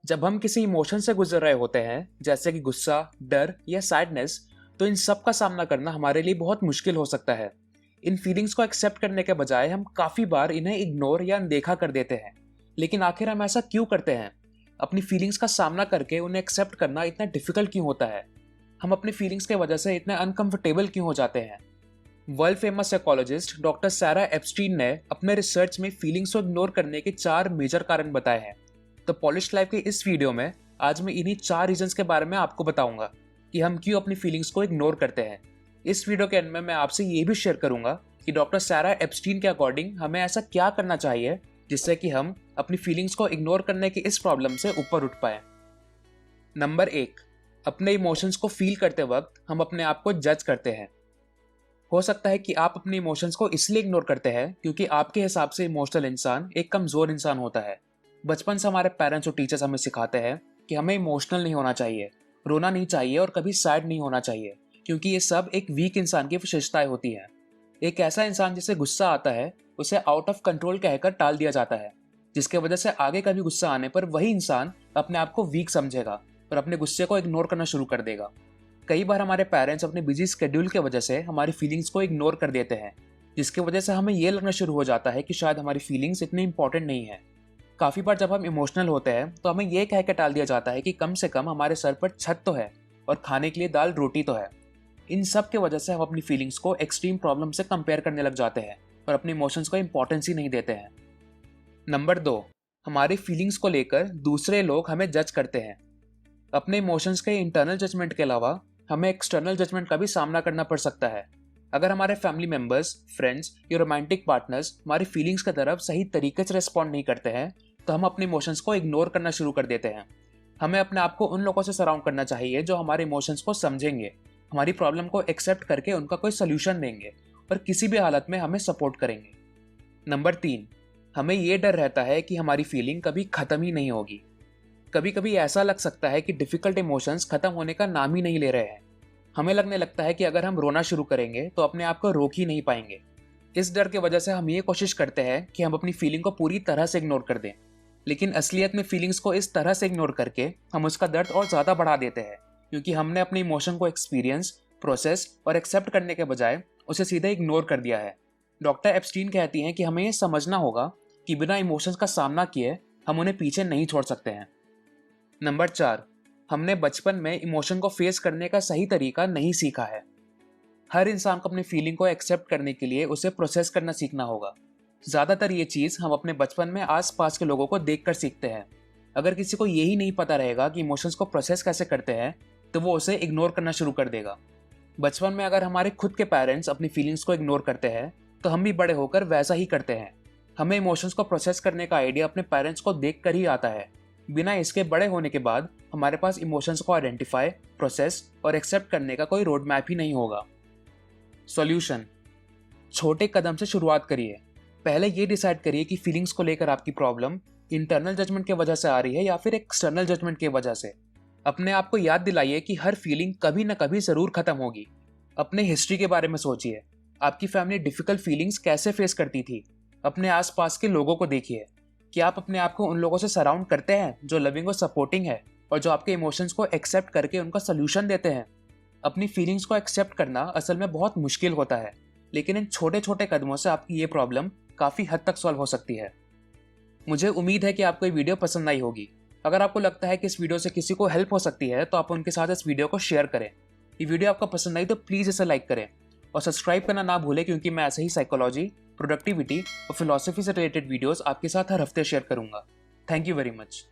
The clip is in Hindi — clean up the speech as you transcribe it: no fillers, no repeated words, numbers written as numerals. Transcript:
जब हम किसी इमोशन से गुजर रहे होते हैं, जैसे कि गुस्सा, डर या सैडनेस, तो इन सब का सामना करना हमारे लिए बहुत मुश्किल हो सकता है। इन फीलिंग्स को एक्सेप्ट करने के बजाय हम काफी बार इन्हें इग्नोर या अनदेखा कर देते हैं। लेकिन आखिर हम ऐसा क्यों करते हैं? अपनी फीलिंग्स का सामना करके उन्हें एक्सेप्ट करना इतना डिफिकल्ट क्यों होता है? हम अपनी फीलिंग्स के वजह से इतने अनकंफर्टेबल क्यों हो जाते हैं? वर्ल्ड फेमस साइकोलॉजिस्ट डॉक्टर सारा एप्स्टीन ने अपने रिसर्च में फीलिंग्स को इग्नोर करने के 4 मेजर कारण बताए हैं। तो पॉलिश लाइफ के इस वीडियो में आज मैं इन्हीं 4 रीजंस के बारे में आपको बताऊंगा कि हम क्यों अपनी फीलिंग्स को इग्नोर करते हैं। इस वीडियो के एंड में मैं आपसे ये भी शेयर करूंगा कि डॉक्टर सारा एप्स्टीन के अकॉर्डिंग हमें ऐसा क्या करना चाहिए जिससे कि हम अपनी फीलिंग्स को इग्नोर करने की इस प्रॉब्लम से ऊपर उठ पाए। नंबर 1, अपने इमोशंस को फील करते वक्त हम अपने आप को जज करते हैं। हो सकता है कि आप अपने इमोशंस को इसलिए इग्नोर करते हैं क्योंकि आपके हिसाब से इमोशनल इंसान एक कमजोर इंसान होता है। बचपन से हमारे पेरेंट्स और टीचर्स हमें सिखाते हैं कि हमें इमोशनल नहीं होना चाहिए, रोना नहीं चाहिए और कभी सैड नहीं होना चाहिए, क्योंकि ये सब एक वीक इंसान की विशेषताएं होती हैं। एक ऐसा इंसान जिसे गुस्सा आता है उसे आउट ऑफ कंट्रोल कहकर टाल दिया जाता है, जिसके वजह से आगे कभी गुस्सा आने पर वही इंसान अपने आप को वीक समझेगा और अपने गुस्से को इग्नोर करना शुरू कर देगा। कई बार हमारे पेरेंट्स अपने बिजी स्केड्यूल के वजह से हमारी फीलिंग्स को इग्नोर कर देते हैं, जिसकी वजह से हमें ये लगना शुरू हो जाता है कि शायद हमारी फीलिंग्स इतनी इंपॉर्टेंट नहीं है। काफी बार जब हम इमोशनल होते हैं तो हमें यह कह के टाल दिया जाता है कि कम से कम हमारे सर पर छत तो है और खाने के लिए दाल रोटी तो है। इन सब के वजह से हम अपनी फीलिंग्स को एक्सट्रीम प्रॉब्लम से कंपेयर करने लग जाते हैं और अपने इमोशंस को इंपॉर्टेंस ही नहीं देते हैं। नंबर 2, हमारी फीलिंग्स को लेकर दूसरे लोग हमें जज करते हैं। अपने इमोशंस के इंटरनल जजमेंट के अलावा हमें एक्सटर्नल जजमेंट का भी सामना करना पड़ सकता है। अगर हमारे फैमिली मेंबर्स, फ्रेंड्स या रोमांटिक पार्टनर्स हमारी फीलिंग्स की तरफ सही तरीके से रिस्पॉन्ड नहीं करते हैं तो हम अपने इमोशंस को इग्नोर करना शुरू कर देते हैं। हमें अपने आप को उन लोगों से सराउंड करना चाहिए जो हमारे इमोशंस को समझेंगे, हमारी प्रॉब्लम को एक्सेप्ट करके उनका कोई सोल्यूशन देंगे और किसी भी हालत में हमें सपोर्ट करेंगे। नंबर 3, हमें ये डर रहता है कि हमारी फीलिंग कभी खत्म ही नहीं होगी। कभी कभी ऐसा लग सकता है कि डिफिकल्ट इमोशंस खत्म होने का नाम ही नहीं ले रहे हैं। हमें लगने लगता है कि अगर हम रोना शुरू करेंगे तो अपने आप को रोक ही नहीं पाएंगे। इस डर की वजह से हम ये कोशिश करते हैं कि हम अपनी फीलिंग को पूरी तरह से इग्नोर कर दें, लेकिन असलियत में फीलिंग्स को इस तरह से इग्नोर करके हम उसका दर्द और ज़्यादा बढ़ा देते हैं, क्योंकि हमने अपने इमोशन को एक्सपीरियंस, प्रोसेस और एक्सेप्ट करने के बजाय उसे सीधे इग्नोर कर दिया है। डॉक्टर एप्स्टीन कहती हैं कि हमें ये समझना होगा कि बिना इमोशंस का सामना किए हम उन्हें पीछे नहीं छोड़ सकते हैं। नंबर 4, हमने बचपन में इमोशन को फेस करने का सही तरीका नहीं सीखा है। हर इंसान को अपनी फीलिंग को एक्सेप्ट करने के लिए उसे प्रोसेस करना सीखना होगा। ज़्यादातर ये चीज़ हम अपने बचपन में आसपास के लोगों को देखकर सीखते हैं। अगर किसी को यही नहीं पता रहेगा कि इमोशंस को प्रोसेस कैसे करते हैं तो वो उसे इग्नोर करना शुरू कर देगा। बचपन में अगर हमारे खुद के पेरेंट्स अपनी फीलिंग्स को इग्नोर करते हैं तो हम भी बड़े होकर वैसा ही करते हैं। हमें इमोशंस को प्रोसेस करने का आइडिया अपने पेरेंट्स को देख कर ही आता है। बिना इसके बड़े होने के बाद हमारे पास इमोशंस को आइडेंटिफाई, प्रोसेस और एक्सेप्ट करने का कोई रोड मैप ही नहीं होगा। सॉल्यूशन: छोटे कदम से शुरुआत करिए। पहले ये डिसाइड करिए कि फीलिंग्स को लेकर आपकी प्रॉब्लम इंटरनल जजमेंट की वजह से आ रही है या फिर एक्सटर्नल जजमेंट की वजह से। अपने आप को याद दिलाइए कि हर फीलिंग कभी ना कभी जरूर खत्म होगी। अपने हिस्ट्री के बारे में सोचिए। आपकी फैमिली डिफिकल्ट फीलिंग्स कैसे फेस करती थी? अपने आसपास के लोगों को देखिए। क्या आप अपने आप को उन लोगों से सराउंड करते हैं जो लविंग और सपोर्टिंग है और जो आपके इमोशंस को एक्सेप्ट करके उनका सोल्यूशन देते हैं? अपनी फीलिंग्स को एक्सेप्ट करना असल में बहुत मुश्किल होता है, लेकिन इन छोटे छोटे कदमों से आपकी ये प्रॉब्लम काफ़ी हद तक सॉल्व हो सकती है। मुझे उम्मीद है कि आपको ये वीडियो पसंद आई होगी। अगर आपको लगता है कि इस वीडियो से किसी को हेल्प हो सकती है तो आप उनके साथ इस वीडियो को शेयर करें। ये वीडियो आपको पसंद आई तो प्लीज़ इसे लाइक करें और सब्सक्राइब करना ना भूलें, क्योंकि मैं ऐसे ही साइकोलॉजी, प्रोडक्टिविटी और फिलॉसफी से रिलेटेड वीडियोस आपके साथ हर हफ्ते शेयर करूंगा। Thank you very much.